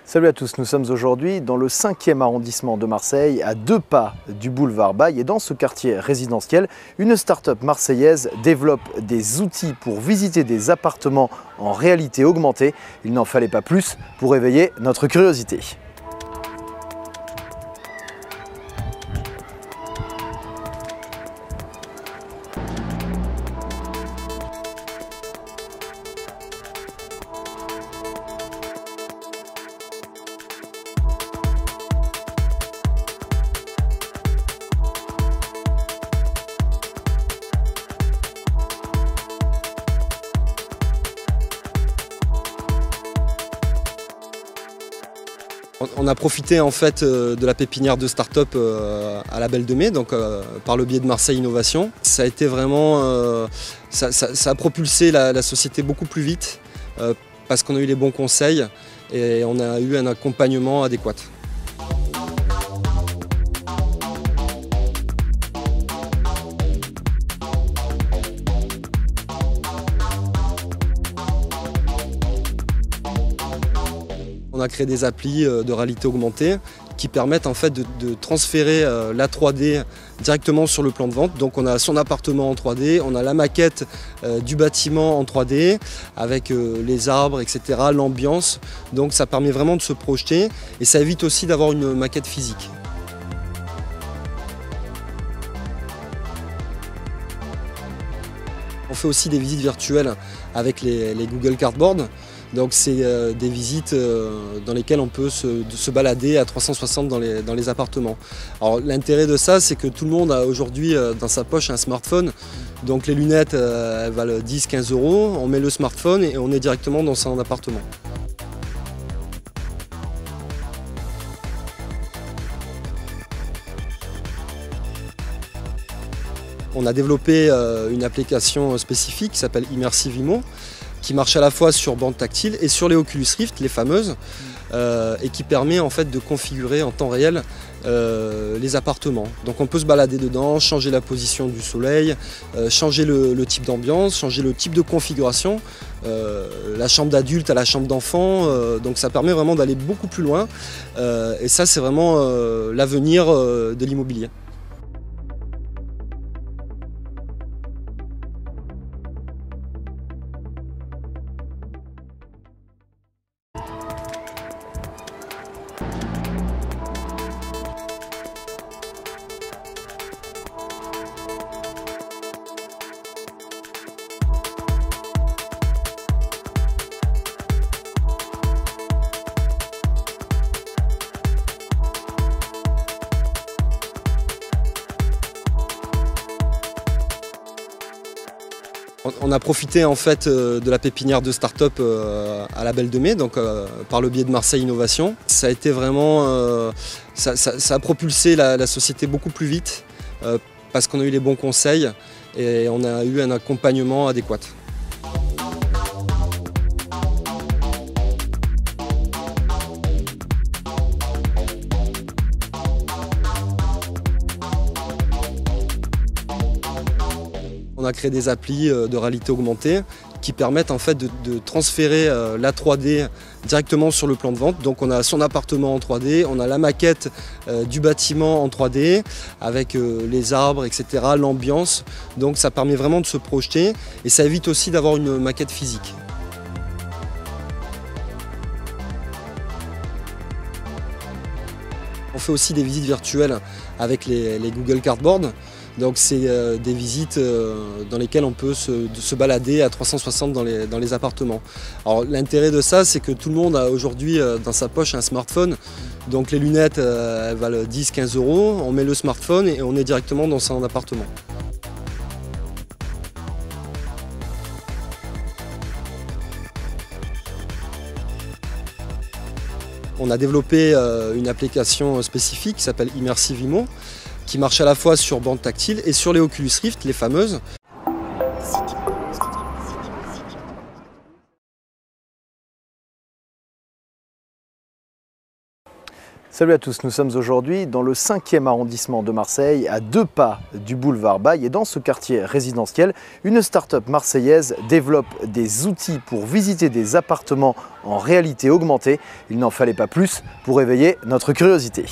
Salut à tous, nous sommes aujourd'hui dans le 5e arrondissement de Marseille, à 2 pas du boulevard Baille. Et dans ce quartier résidentiel, une start-up marseillaise développe des outils pour visiter des appartements en réalité augmentée. Il n'en fallait pas plus pour éveiller notre curiosité. On a profité en fait de la pépinière de start-up à la Belle de Mai, donc par le biais de Marseille Innovation. Ça a été vraiment, ça a propulsé la société beaucoup plus vite parce qu'on a eu les bons conseils et on a eu un accompagnement adéquat. On a créé des applis de réalité augmentée qui permettent en fait de transférer la 3D directement sur le plan de vente. Donc on a son appartement en 3D, on a la maquette du bâtiment en 3D avec les arbres, etc., l'ambiance. Donc ça permet vraiment de se projeter et ça évite aussi d'avoir une maquette physique. On fait aussi des visites virtuelles avec les Google Cardboard. Donc c'est des visites dans lesquelles on peut se balader à 360 dans les appartements. Alors l'intérêt de ça, c'est que tout le monde a aujourd'hui dans sa poche un smartphone. Donc les lunettes elles valent 10-15 €, on met le smartphone et on est directement dans son appartement. On a développé une application spécifique qui s'appelle Immersive Immo, qui marche à la fois sur bande tactile et sur les Oculus Rift, les fameuses, et qui permet en fait de configurer en temps réel les appartements. Donc on peut se balader dedans, changer la position du soleil, changer le type d'ambiance, changer le type de configuration, la chambre d'adulte à la chambre d'enfant, donc ça permet vraiment d'aller beaucoup plus loin, et ça c'est vraiment l'avenir de l'immobilier. On a profité en fait de la pépinière de start-up à la Belle de Mai, donc par le biais de Marseille Innovation. Ça a été vraiment, ça a propulsé la société beaucoup plus vite parce qu'on a eu les bons conseils et on a eu un accompagnement adéquat. On a créé des applis de réalité augmentée qui permettent en fait de transférer la 3D directement sur le plan de vente. Donc on a son appartement en 3D, on a la maquette du bâtiment en 3D avec les arbres, etc., l'ambiance. Donc ça permet vraiment de se projeter et ça évite aussi d'avoir une maquette physique. On fait aussi des visites virtuelles avec les Google Cardboard. Donc c'est des visites dans lesquelles on peut se balader à 360 dans les appartements. Alors l'intérêt de ça, c'est que tout le monde a aujourd'hui dans sa poche un smartphone. Donc les lunettes elles valent 10-15 €, on met le smartphone et on est directement dans son appartement. On a développé une application spécifique qui s'appelle Immersive Immo, qui marche à la fois sur bande tactile et sur les Oculus Rift, les fameuses. Salut à tous, nous sommes aujourd'hui dans le 5e arrondissement de Marseille, à 2 pas du boulevard Baille. Et dans ce quartier résidentiel, une start-up marseillaise développe des outils pour visiter des appartements en réalité augmentée. Il n'en fallait pas plus pour éveiller notre curiosité.